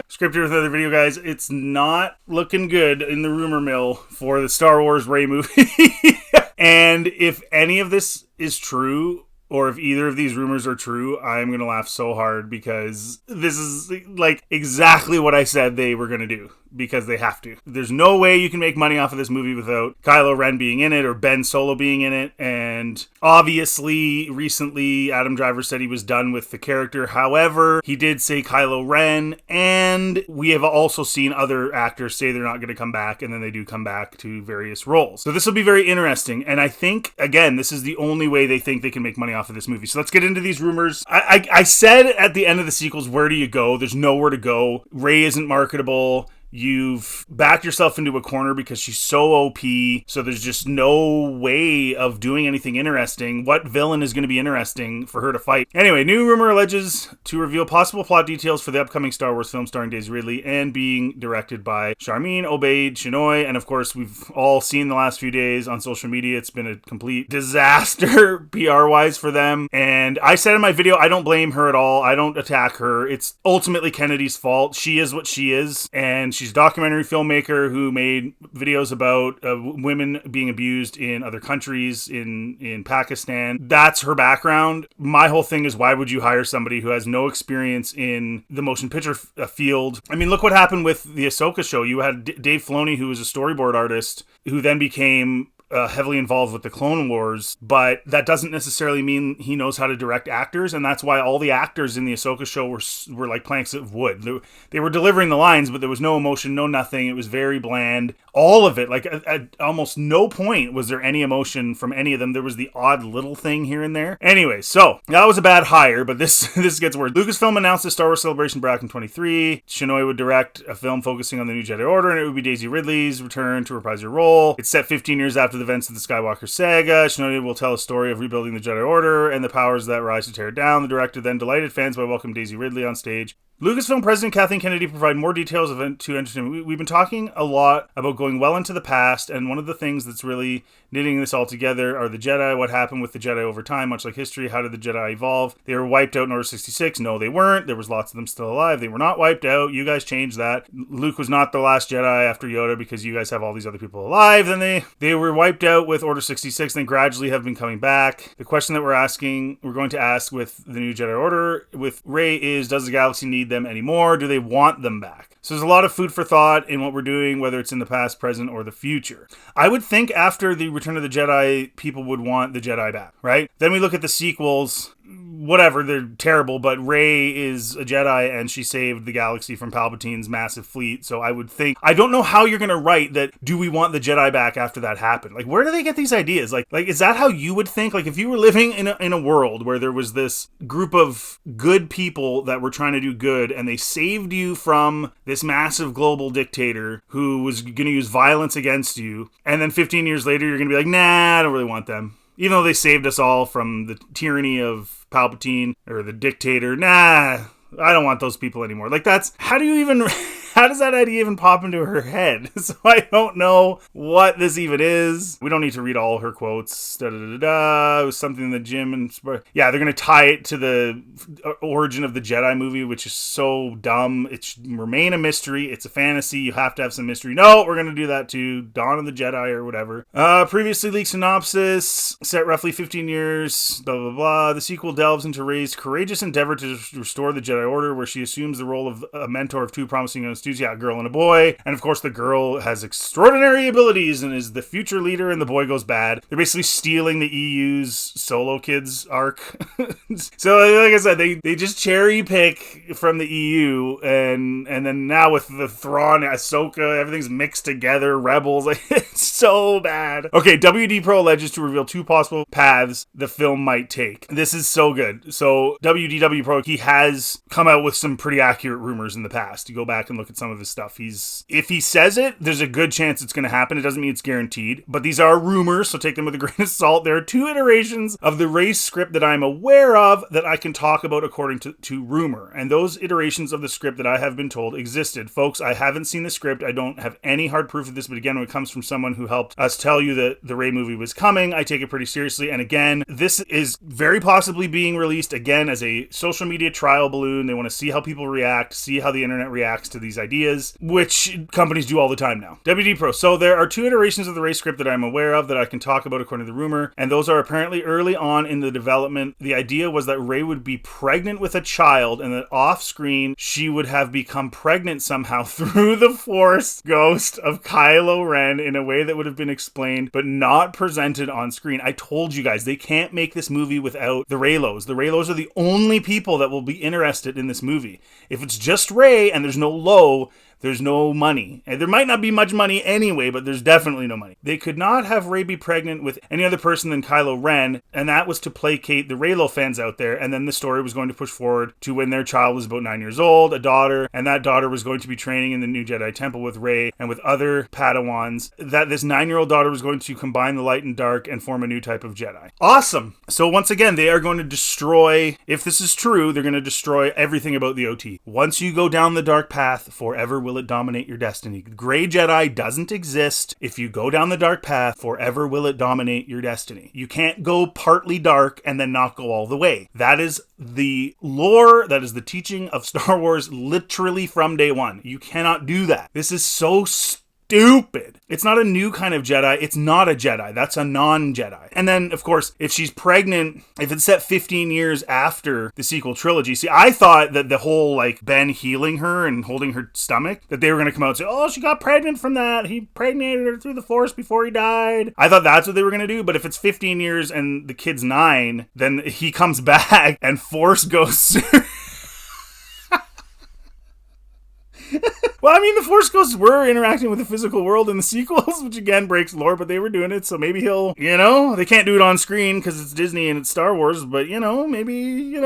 Scripted with another video, guys. It's not looking good in the rumor mill for the Star Wars Rey movie. And if any of this is true, or if either of these rumors are true, I'm going to laugh so hard because this is like exactly what I said they were going to do. Because they have to. There's no way you can make money off of this movie without Kylo Ren being in it or Ben Solo being in it. And obviously, recently, Adam Driver said he was done with the character. However, he did say Kylo Ren. And we have also seen other actors say they're not going to come back. And then they do come back to various roles. So this will be very interesting. And I think, again, this is the only way they think they can make money off of this movie. So let's get into these rumors. I said at the end of the sequels, where do you go? There's nowhere to go. Rey isn't marketable. You've backed yourself into a corner because she's so OP, so there's just no way of doing anything interesting. What villain is going to be interesting for her to fight? Anyway, new rumor alleges to reveal possible plot details for the upcoming Star Wars film starring Daisy Ridley and being directed by Sharmeen Obaid-Chinoy. And of course, we've all seen the last few days on social media. It's been a complete disaster PR-wise for them. And I said in my video, I don't blame her at all. I don't attack her. It's ultimately Kennedy's fault. She is what she is, and she's a documentary filmmaker who made videos about women being abused in other countries, in Pakistan. That's her background. My whole thing is, why would you hire somebody who has no experience in the motion picture field? I mean, look what happened with the Ahsoka show. You had Dave Filoni, who was a storyboard artist, who then became heavily involved with the Clone Wars, but that doesn't necessarily mean he knows how to direct actors, and that's why all the actors in the Ahsoka show were like planks of wood. They were delivering the lines, but there was no emotion, no nothing. It was very bland. All of it, like at almost no point was there any emotion from any of them. There was the odd little thing here and there. Anyway, so that was a bad hire, but this gets worse. Lucasfilm announced the Star Wars Celebration back in 2023. Chinoy would direct a film focusing on the new Jedi Order, and it would be Daisy Ridley's return to reprise her role. It's set 15 years after the events of the Skywalker saga. Shinoda will tell a story of rebuilding the Jedi Order and the powers that rise to tear it down. The director then delighted fans by welcoming Daisy Ridley on stage. Lucasfilm President Kathleen Kennedy provided more details to entertainment. We've been talking a lot about going well into the past, and one of the things that's really knitting this all together are the Jedi. What happened with the Jedi over time, much like history? How did the Jedi evolve? They were wiped out in Order 66. No, they weren't. There was lots of them still alive. They were not wiped out. You guys changed that. Luke was not the last Jedi after Yoda because you guys have all these other people alive. Then they were wiped out with Order 66, then gradually have been coming back. The question that we're going to ask with the new Jedi Order with Rey is, does the galaxy need them anymore? Do they want them back? So there's a lot of food for thought in what we're doing, whether it's in the past, present, or the future. I would think after the Return of the Jedi, people would want the Jedi back, right? Then we look at the sequels. Whatever, they're terrible, but Rey is a Jedi and she saved the galaxy from Palpatine's massive fleet. So I would think, I don't know how you're going to write that, do we want the Jedi back after that happened? Like, where do they get these ideas? Like, is that how you would think? Like, if you were living in a world where there was this group of good people that were trying to do good and they saved you from this massive global dictator who was going to use violence against you, and then 15 years later, you're going to be like, nah, I don't really want them. Even though they saved us all from the tyranny of Palpatine or the dictator, nah, I don't want those people anymore. Like, how does that idea even pop into her head? So I don't know what this even is. We don't need to read all her quotes. It was something in the gym. And yeah, they're going to tie it to the origin of the Jedi movie, which is so dumb. It should remain a mystery. It's a fantasy. You have to have some mystery. No, we're going to do that too. Dawn of the Jedi or whatever. Previously leaked synopsis. Set roughly 15 years. Blah, blah, blah. The sequel delves into Rey's courageous endeavor to restore the Jedi Order, where she assumes the role of a mentor of two promising young students. Yeah, a girl and a boy. And of course, the girl has extraordinary abilities and is the future leader, and the boy goes bad. They're basically stealing the EU's Solo Kids arc. So, like I said, they just cherry pick from the EU, and then now with the Thrawn, Ahsoka, everything's mixed together, Rebels, like, it's so bad. Okay, WD Pro alleges to reveal two possible paths the film might take. This is so good. So, WDW Pro, he has come out with some pretty accurate rumors in the past. You go back and look at at some of his stuff. If he says it, there's a good chance it's going to happen. It doesn't mean it's guaranteed, but these are rumors, so take them with a grain of salt. There are 2 iterations of the Rey script that I'm aware of that I can talk about according to rumor, and those iterations of the script that I have been told existed. Folks, I haven't seen the script. I don't have any hard proof of this, but again, when it comes from someone who helped us tell you that the Rey movie was coming, I take it pretty seriously. And again, this is very possibly being released again as a social media trial balloon. They want to see how people react, see how the internet reacts to these ideas, which companies do all the time now. WD Pro. So there are 2 iterations of the Rey script that I'm aware of that I can talk about according to the rumor, and those are apparently early on in the development. The idea was that Rey would be pregnant with a child, and that off screen she would have become pregnant somehow through the Force ghost of Kylo Ren in a way that would have been explained but not presented on screen. I told you guys, they can't make this movie without the Reylos. The Reylos are the only people that will be interested in this movie. If it's just Rey and there's no Lo, there's no money. And there might not be much money anyway, but there's definitely no money. They could not have Rey be pregnant with any other person than Kylo Ren, and that was to placate the Reylo fans out there, and then the story was going to push forward to when their child was about 9 years old, a daughter, and that daughter was going to be training in the new Jedi Temple with Rey and with other Padawans, that this 9-year-old daughter was going to combine the light and dark and form a new type of Jedi. Awesome! So once again, they are going to destroy, if this is true, they're going to destroy everything about the OT. Once you go down the dark path, forever will it dominate your destiny. Gray Jedi doesn't exist. If you go down the dark path, forever will it dominate your destiny. You can't go partly dark and then not go all the way. That is the lore, that is the teaching of Star Wars literally from day one. You cannot do that. This is so stupid. It's not a new kind of Jedi. It's not a Jedi. That's a non-Jedi. And then, of course, if she's pregnant, if it's set 15 years after the sequel trilogy, see, I thought that the whole, like, Ben healing her and holding her stomach, that they were going to come out and say, oh, she got pregnant from that. He impregnated her through the Force before he died. I thought that's what they were going to do, but if it's 15 years and the kid's 9, then he comes back and Force goes... Well, I mean, the Force Ghosts were interacting with the physical world in the sequels, which again breaks lore, but they were doing it, so maybe he'll, they can't do it on screen because it's Disney and it's Star Wars, but, maybe,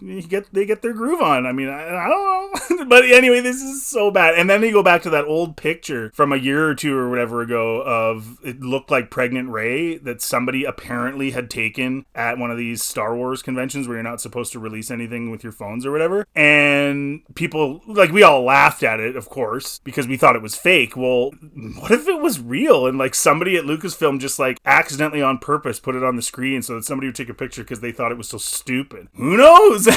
they get their groove on. I mean, I don't know. But anyway, this is so bad. And then they go back to that old picture from a year or two or whatever ago of it looked like pregnant Rey that somebody apparently had taken at one of these Star Wars conventions where you're not supposed to release anything with your phones or whatever. And people, like, we all laughed at it, of course, because we thought it was fake. Well, what if it was real? And like somebody at Lucasfilm just like accidentally on purpose put it on the screen so that somebody would take a picture because they thought it was so stupid. Who knows?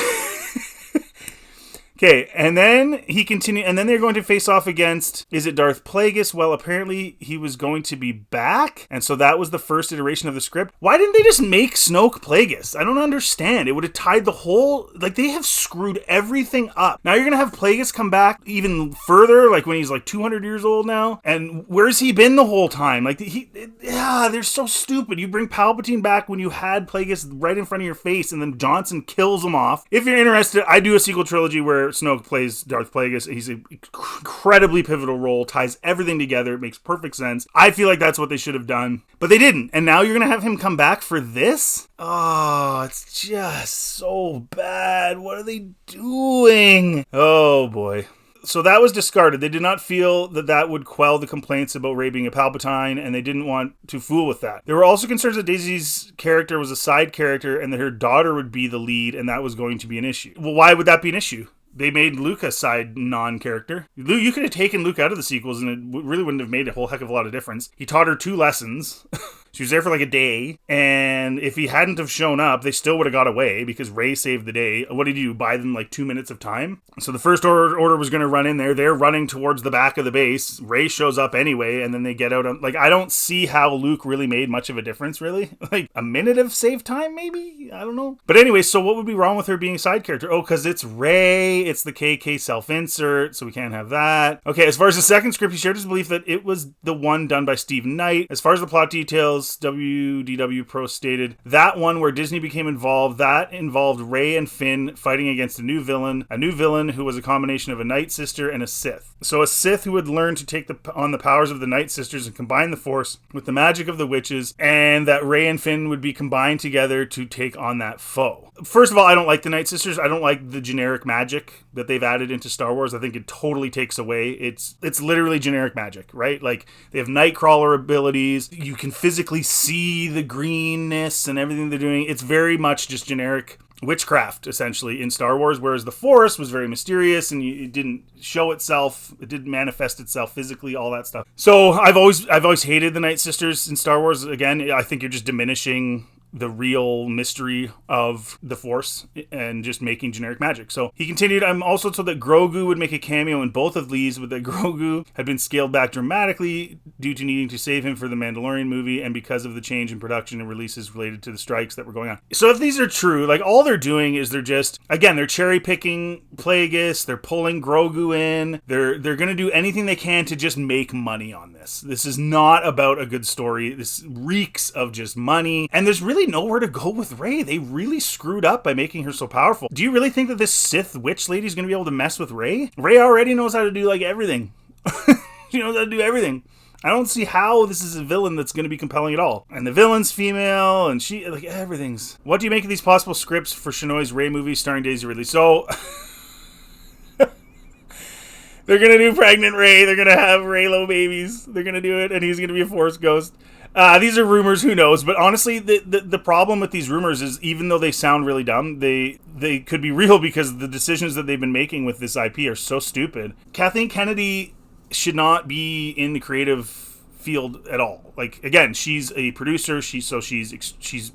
Okay, and then he continued, and then they're going to face off against, is it Darth Plagueis? Well, apparently he was going to be back, and so that was the first iteration of the script. Why didn't they just make Snoke Plagueis? I don't understand. It would have tied the whole, like, they have screwed everything up. Now you're going to have Plagueis come back even further, like when he's like 200 years old now, and where's he been the whole time? Like, they're so stupid. You bring Palpatine back when you had Plagueis right in front of your face, and then Johnson kills him off. If you're interested, I do a sequel trilogy where Snoke plays Darth Plagueis. He's an incredibly pivotal role, ties everything together, it makes perfect sense. I feel like that's what they should have done, but they didn't. And now you're going to have him come back for this? Oh, it's just so bad. What are they doing? Oh boy. So that was discarded. They did not feel that that would quell the complaints about Rey being a Palpatine, and they didn't want to fool with that. There were also concerns that Daisy's character was a side character and that her daughter would be the lead, and that was going to be an issue. Well, why would that be an issue? They made Luke a side non-character. You could have taken Luke out of the sequels and it really wouldn't have made a whole heck of a lot of difference. He taught her 2 lessons. She was there for like a day, and if he hadn't have shown up, they still would have got away because Rey saved the day. What did you do? Buy them like 2 minutes of time? So the First Order was going to run in there. They're running towards the back of the base. Rey shows up anyway, and then they get out. Like, I don't see how Luke really made much of a difference, really. Like, a minute of save time, maybe? I don't know. But anyway, so what would be wrong with her being a side character? Oh, because it's Rey. It's the KK self-insert, so we can't have that. Okay, as far as the second script, he shared his belief that it was the one done by Stephen Knight. As far as the plot details, Files, WDW Pro stated, that one where Disney became involved, that involved Rey and Finn fighting against a new villain who was a combination of a Night Sister and a Sith. So a Sith who would learn to take on the powers of the Night Sisters and combine the Force with the magic of the witches, and that Rey and Finn would be combined together to take on that foe. First of all, I don't like the Night Sisters. I don't like the generic magic that they've added into Star Wars. I think it totally takes away. It's literally generic magic, right? Like, they have Nightcrawler abilities. You can physically see the greenness and everything they're doing. It's very much just generic witchcraft, essentially, in Star Wars, whereas the Force was very mysterious and it didn't show itself, it didn't manifest itself physically, all that stuff. So I've always hated the Night Sisters in Star Wars. Again, I think you're just diminishing the real mystery of the Force and just making generic magic. So he continued, I'm also told that Grogu would make a cameo in both of these, but that Grogu had been scaled back dramatically due to needing to save him for the Mandalorian movie and because of the change in production and releases related to the strikes that were going on. So if these are true, like, all they're doing is they're cherry picking Plagueis, they're pulling Grogu in, they're going to do anything they can to just make money on this. This is not about a good story. This reeks of just money, and there's really nowhere to go with Rey. They really screwed up by making her so powerful. Do you really think that this Sith witch lady is going to be able to mess with Rey? Rey already knows how to do, like, everything. She knows how to do everything. I don't see how this is a villain that's going to be compelling at all. And the villain's female, and she, like, everything's... What do you make of these possible scripts for Shinoi's Rey movie starring Daisy Ridley? So... They're going to do pregnant Rey. They're going to have Reylo babies. They're going to do it, and he's going to be a Force ghost. These are rumors, who knows? But honestly, the problem with these rumors is, even though they sound really dumb, they could be real because the decisions that they've been making with this IP are so stupid. Kathleen Kennedy should not be in the creative field at all. Like, again, she's a producer. She's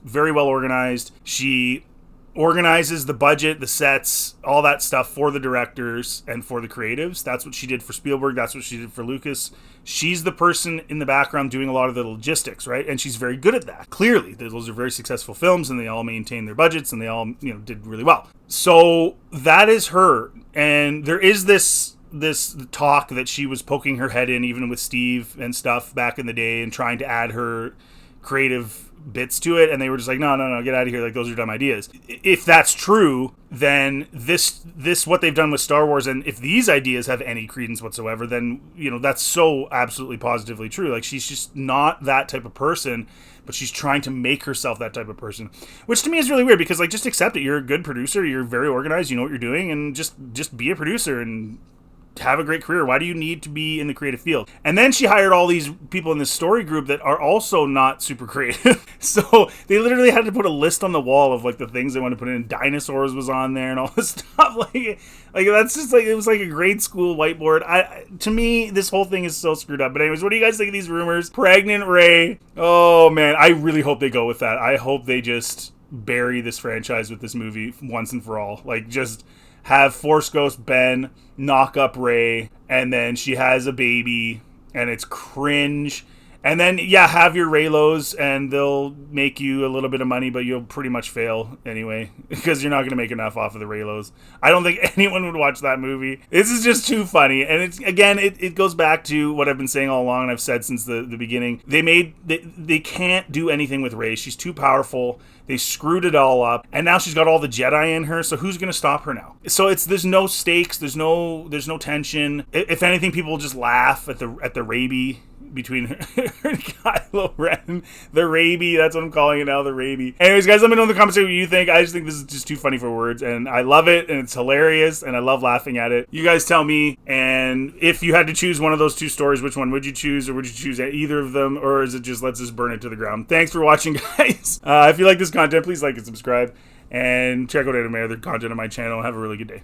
very well organized. She organizes the budget, the sets, all that stuff for the directors and for the creatives. That's what she did for Spielberg. That's what she did for Lucas. She's the person in the background doing a lot of the logistics, right? And she's very good at that. Clearly, those are very successful films, and they all maintain their budgets, and they all, did really well. So that is her. And there is this talk that she was poking her head in, even with Steve and stuff back in the day, and trying to add her creative bits to it, and they were just like, no, get out of here, like, those are dumb ideas. If that's true, then this what they've done with Star Wars, and if these ideas have any credence whatsoever, then that's so absolutely positively true. Like, she's just not that type of person, but she's trying to make herself that type of person, which to me is really weird, because, like, just accept it. You're a good producer, you're very organized, you know what you're doing, and just be a producer and have a great career. Why do you need to be in the creative field? And then she hired all these people in this story group that are also not super creative. So they literally had to put a list on the wall of, like, the things they want to put in. Dinosaurs was on there and all this stuff. Like that's just like, it was like a grade school whiteboard. To me, this whole thing is so screwed up. But anyways, what do you guys think of these rumors? Pregnant Rey. Oh man, I really hope they go with that. I hope they just bury this franchise with this movie once and for all. Like, just have Force Ghost Ben knock up Rey, and then she has a baby, and it's cringe. And then, have your Reylos, and they'll make you a little bit of money, but you'll pretty much fail anyway, because you're not going to make enough off of the Reylos. I don't think anyone would watch that movie. This is just too funny. And it goes back to what I've been saying all along, and I've said since the beginning. They can't do anything with Rey. She's too powerful. They screwed it all up, and now she's got all the Jedi in her, so who's going to stop her now? So there's no stakes, there's no tension. If anything, people will just laugh at the Raby between her and Kylo Ren. The Raby, that's what I'm calling it now, the Raby. Anyways, guys, let me know in the comments what you think. I just think this is just too funny for words, and I love it, and it's hilarious, and I love laughing at it. You guys tell me, and if you had to choose one of those two stories, which one would you choose, or would you choose either of them, or is it just let's just burn it to the ground? Thanks for watching, guys. If you like this content, please like and subscribe, and check out any of my other content on my channel. Have a really good day.